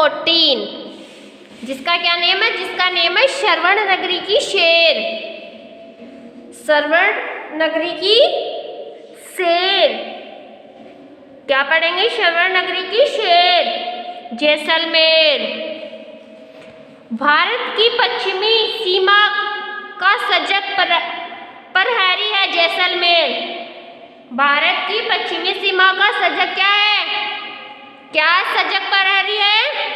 14, जिसका क्या नेम है? जिसका नेम है श्रवण नगरी की शेर। श्रवण नगरी की शेर। क्या पढ़ेंगे? श्रवण नगरी की शेर, जैसलमेर। भारत की पश्चिमी सीमा का सजग प्रहरी है जैसलमेर। भारत की पश्चिमी सीमा का सजग क्या है? क्या सजग प्रहरी है?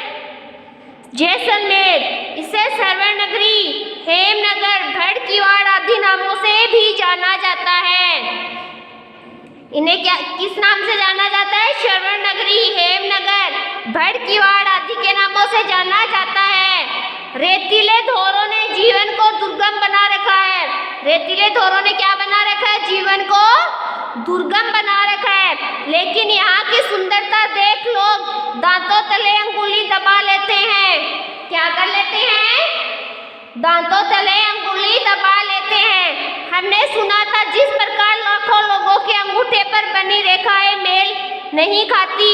जैसलमेर। इसे श्रवण नगरी, हेमनगर, भड़कीवाड़ आदि नामों से भी जाना जाता है। इन्हें क्या किस नाम से जाना जाता है? श्रवण नगरी, हेमनगर, भड़कीवाड़ आदि के नामों से जाना जाता है। रेतीले धोरों ने जीवन को दुर्गम बना रखा है। रेतीले धोरों ने क्या बना रखा है? जीवन को दुर्गम बना रखा है। लेकिन यहाँ की सुंदरता देख लोग दांतों तले अंगुली दबा लेते हैं। क्या कर लेते हैं? दांतों तले अंगुली दबा लेते हैं। हमने सुना था जिस प्रकार लाखों लोगों के अंगूठे पर बनी रेखाएं मेल नहीं खाती,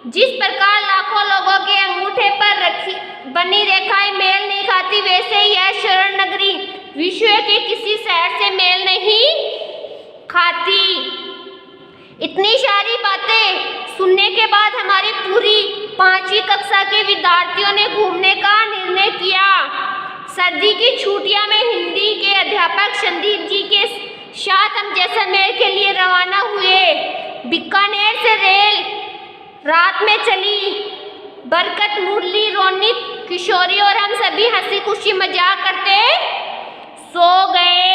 जिस प्रकार लाखों लोगों के अंगूठे पर बनी रेखाएं मेल नहीं खाती, वैसे ही यह श्रवण नगरी विश्व के किसी शहर से मेल नहीं खाती। इतनी सारी बातें सुनने के बाद हमारी पूरी 5वीं कक्षा के विद्यार्थियों ने घूमने का निर्णय किया। सर्दी की छुट्टियों में हिंदी के अध्यापक संदीप जी के साथ हम जैसलमेर के लिए रवाना हुए। बीकानेर से रेल रात में चली। बरकत, मुरली, रोनित, किशोरी और हम सभी हंसी खुशी मजाक करते सो गए।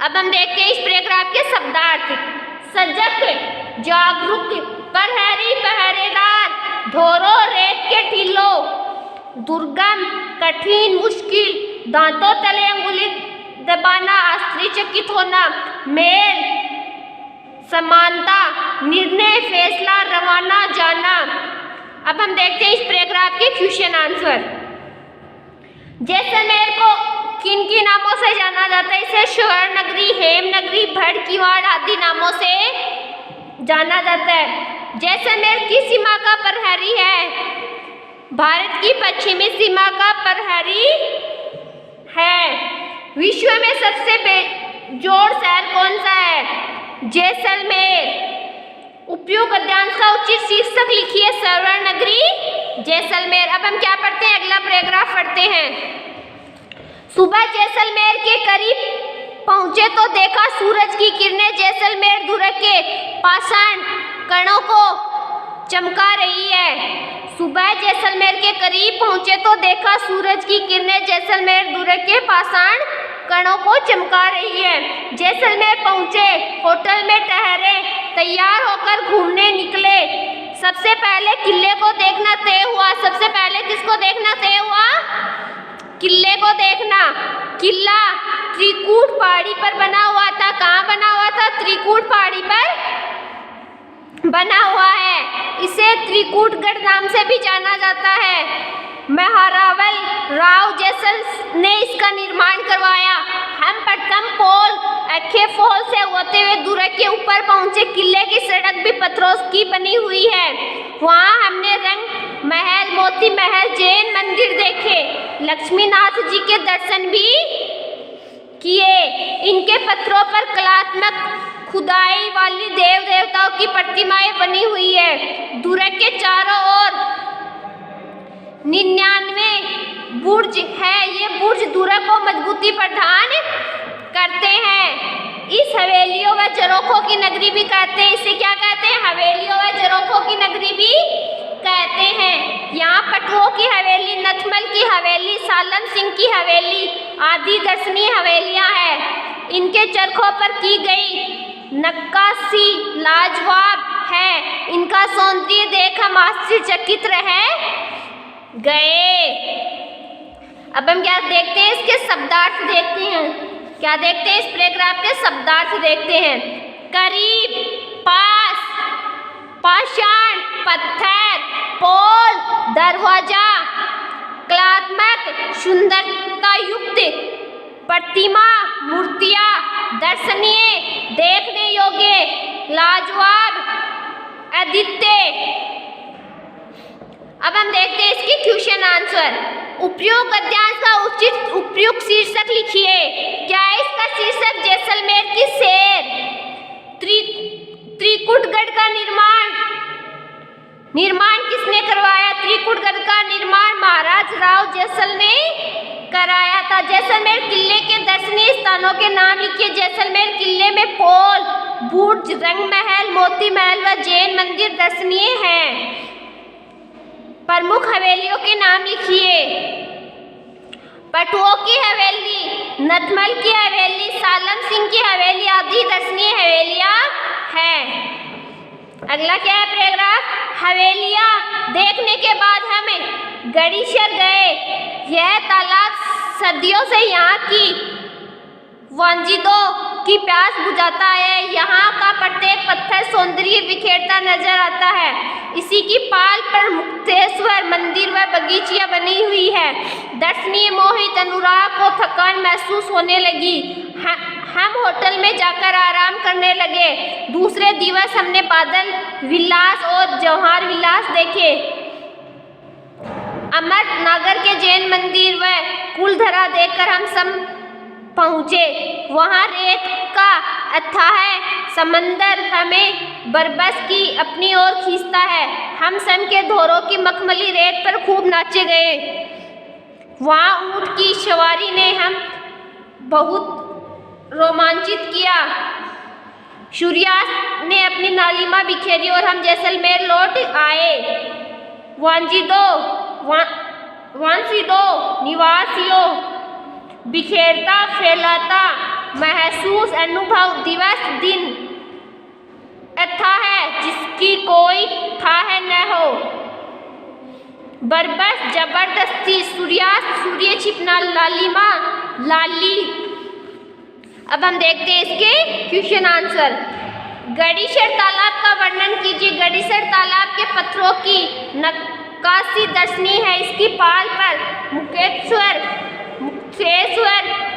अब हम देखते हैं इस पैराग्राफ के शब्दार्थ। सजग, जागरूक, प्रहरी, पहरेदार, धोरो, रेत के टीलों, दुर्गम, कठिन, मुश्किल, दांतों तले अंगुली दबाना, आश्चर्यचकित होना, मेल, समानता, निर्णय, फैसला, रवाना, जाना। अब हम देखते हैं इस पैराग्राफ के क्वेश्चन आंसर। जैसलमेर को किन किन नामों से जाना जाता है? इसे श्रवण नगरी, हेमनगरी, भड़कीवाड़ आदि नामों से जाना जाता है। जैसलमेर की सीमा का प्रहरी है। भारत की पश्चिमी सीमा का प्रहरी है। विश्व में सबसे बेजोड़ शहर कौन सा है? जैसलमेर। उपयुक्त गद्यांश का उचित शीर्षक लिखिए। श्रवण नगरी, जैसलमेर। अब हम क्या पढ़ते हैं? अगला पैराग्राफ पढ़ते हैं। सुबह जैसलमेर के करीब पहुंचे तो देखा सूरज की किरणें जैसलमेर दुर्ग के पाषाण कणों को चमका रही है। सुबह जैसलमेर के करीब पहुंचे तो देखा सूरज की किरणें जैसलमेर दुर्ग के पाषाण कणों को चमका रही है। जैसलमेर पहुंचे, होटल में ठहरे, तैयार होकर घूमने निकले। सबसे पहले किले को देखना तय हुआ। सबसे पहले किसको देखना तय हुआ? किले को देखना। किला त्रिकूट पहाड़ी पर बना हुआ था। कहाँ बना हुआ था? त्रिकूट पहाड़ी पर बना हुआ है। इसे त्रिकूटगढ़ नाम से भी जाना जाता है। महारावल राव जैसल ने इसका निर्माण करवाया। हम प्रथम पोल अखे फॉल से होते हुए दुर्ग के ऊपर पहुंचे। किले की सड़क भी पत्थरों की बनी हुई है। वहाँ हमने रंग महल, मोती महल, जैन मंदिर देखे। लक्ष्मीनाथ जी के दर्शन भी किए। इनके पत्थरों पर कलात्मक खुदाई वाली देव देवताओं की प्रतिमाएं बनी हुई है। दुर्ग के चारों ओर 99 बुर्ज है। ये बुर्ज दुर्ग को मजबूती प्रदान करते हैं। इस हवेलियों व झरोखों की नगरी भी कहते हैं। इसे क्या कहते हैं? हवेलियों व झरोखों की नगरी भी कहते हैं। यहाँ पटुओं की हवेली, नथमल की हवेली, सालन सिंह की हवेली आदि दर्शनीय हवेलियाँ हैं। इनके चरखों पर की गई नक्काशी लाजवाब है। इनका सौंदर्य देख हम आश्चर्यचकित रह गए। अब हम क्या देखते हैं? इसके शब्दार्थ देखते हैं। क्या देखते हैं? इस पैराग्राफ के शब्दार्थ देखते हैं। करीब, पास, पाषाण, पत्थर, पोल, दरवाजा, कलात्मक, सुंदरता युक्त, प्रतिमा, मूर्तियाँ, दर्शनीय, देखने योग्य, लाजवाब, अद्वितीय। अब हम देखते हैं इसकी क्वेश्चन आंसर। उपयुक्त गद्यांश का उचित उपयुक्त शीर्षक लिखिए। क्या है इसका शीर्षक? जैसलमेर की सैर। त्रिकुटगढ़ का निर्माण किसने करवाया? त्रिकुटगढ़ का निर्माण महाराज राव जैसल ने कराया था। जैसलमेर किले के दर्शनीय स्थानों के नाम लिखिए। जैसलमेर किले में पोल, बुर्ज, रंग महल, मोती महल व जैन मंदिर दर्शनीय हैं। प्रमुख हवेलियों के नाम लिखिए। पटुओं की हवेली, नथमल की हवेली, सालम सिंह की हवेली आदि दर्शनीय हवेलियां हैं। अगला क्या है पैराग्राफ? हवेलियां देखने के बाद हम गड़ीसर गए। यह तालाब सदियों से यहाँ की वांजिदों की प्यास बुझाता है। यहाँ का प्रत्येक पत्थर सौंदर्य बिखेरता नजर आता है। इसी की पाल पर मुक्तेश्वर मंदिर व बगीचियाँ बनी हुई है। दर्शनीय मोहित अनुराग को थकान महसूस होने लगी। हम होटल में जाकर आराम करने लगे। दूसरे दिवस हमने बादल विलास और जौहर विलास देखे। अमरनगर के जैन मंदिर व कुलधरा देखकर हम सब पहुँचे। वहाँ रेत का अथाह समंदर हमें बरबस की अपनी ओर खींचता है। हम सम के धोरों की मखमली रेत पर खूब नाचे गए। वहाँ ऊँट की सवारी ने हम बहुत रोमांचित किया। सूर्यास्त ने अपनी नालिमा बिखेरी और हम जैसलमेर लौट आए। वांसीदो निवासियों बिखेरता फैलाता महसूस अनुभव दिवस दिन था है जिसकी कोई थाह न हो। बरबस जबरदस्ती सूर्यास्त सूर्य छिपना लालिमा लाली। अब हम देखते हैं इसके क्वेश्चन आंसर। गड़ीसर तालाब का वर्णन कीजिए। गड़ीसर तालाब के पत्थरों की नक्काशी दर्शनीय है। इसकी पाल पर मुक्तेश्वर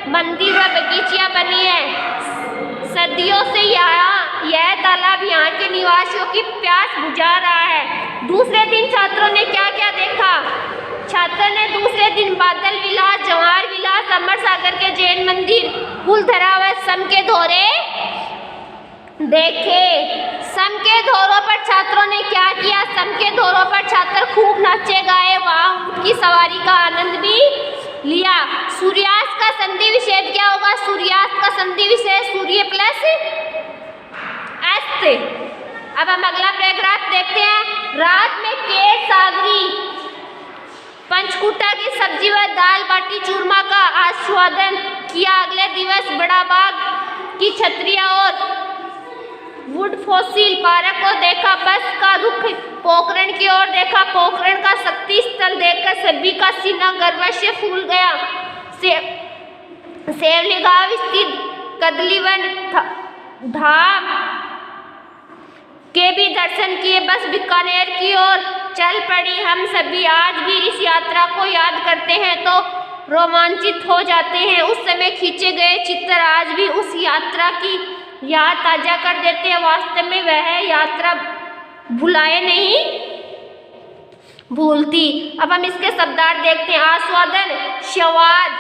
मंदिर व बगीचियाँ बनी है। सदियों से यह तालाब यहाँ के निवासियों की प्यास बुझा रहा है। दूसरे दिन छात्रों ने क्या क्या देखा? छात्र ने दूसरे दिन बादल विलास, जौहर विलास, अमरसागर के जैन मंदिर, कुलधरा व सम के धोरे देखे। सम के धोरों पर छात्रों ने क्या किया? सम के धोरों पर छात्र खूब नाचे गाए। वहाँ ऊँट की सवारी का आनंद भी लिया। सूर्यास्त का संधि विच्छेद क्या होगा? सूर्यास्त का संधि विच्छेद सूर्य प्लस अस्त। अब हम अगला पैराग्राफ देखते हैं। रात में केर सागरी पंचकुटा की सब्जी व दाल बाटी चूरमा का आस्वादन किया। अगले दिवस बड़ा बाग की छतरियाँ और वुड फॉसिल पार्क को देखा। बस का रुख पोखरण की ओर देखा। पोखरण का शक्ति स्थल देखकर सभी का सीना गर्व से फूल गया। सेवली गांव स्थित कदलीवन धाम के भी दर्शन किए। बस बीकानेर की ओर चल पड़ी। हम सभी आज भी इस यात्रा को याद करते हैं तो रोमांचित हो जाते हैं। उस समय खींचे गए चित्र आज भी उस यात्रा की याद ताजा कर देते हैं। वास्तव में वह यात्रा भुलाए नहीं भूलती। अब हम इसके शब्दार्थ देखते हैं। आस्वादन, स्वाद,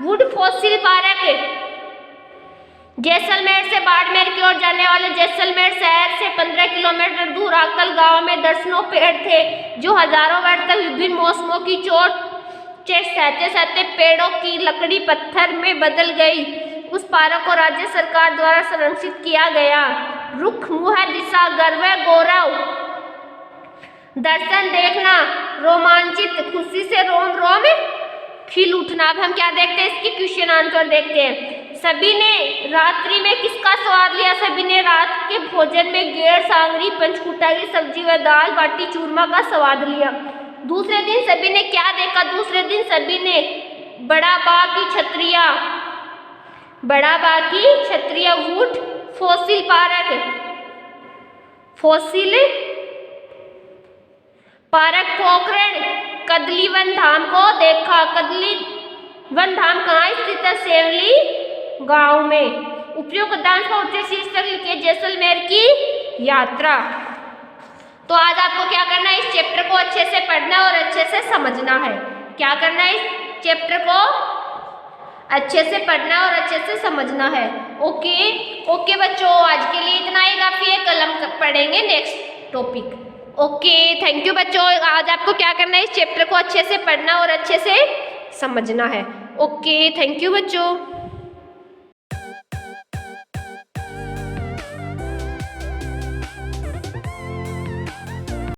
वुड फॉसिल पार्क, जैसलमेर से बाड़मेर की ओर जाने वाले जैसलमेर शहर से 15 किलोमीटर दूर आकल गांव में दर्जनों पेड़ थे जो हजारों वर्ष तक विभिन्न मौसमों की चोट से सहते सहते पेड़ों की लकड़ी पत्थर में बदल गई। उस पार्क को राज्य सरकार द्वारा संरक्षित किया गया। रुख, मुँह, दिशा, गर्व, गौरव, दर्शन देखना, रोमांचित, खुशी से रोम रोम खिल उठना। अब हम क्या देखते हैं? इसकी क्वेश्चन आंसर देखते हैं। सभी ने रात्रि में किसका स्वाद लिया? सभी ने रात के भोजन में गेर सांगरी पंचकुटा की सब्जी व दाल बाटी चूरमा का स्वाद लिया। दूसरे दिन सभी ने क्या देखा? दूसरे दिन सभी ने बड़ा बाग की छतरिया, वुड फॉसिल पार्क, पोखरण, कदलीवन धाम को देखा। कदलीवन धाम कहाँ स्थित है? सेवली गांव में। उपयुक्त गद्यांश का उचित शीर्षक लिखिए। जैसलमेर की यात्रा। तो आज आपको क्या करना है, इस चैप्टर को अच्छे से पढ़ना और अच्छे से समझना है। क्या करना है, इस चैप्टर को अच्छे से पढ़ना और अच्छे से समझना है। ओके ओके बच्चों, आज के लिए इतना ही काफ़ी है, कल हम पढ़ेंगे next topic. Okay thank you बच्चों। आज आपको क्या करना है, इस चैप्टर को अच्छे से पढ़ना और अच्छे से समझना है। ओके थैंक यू बच्चों।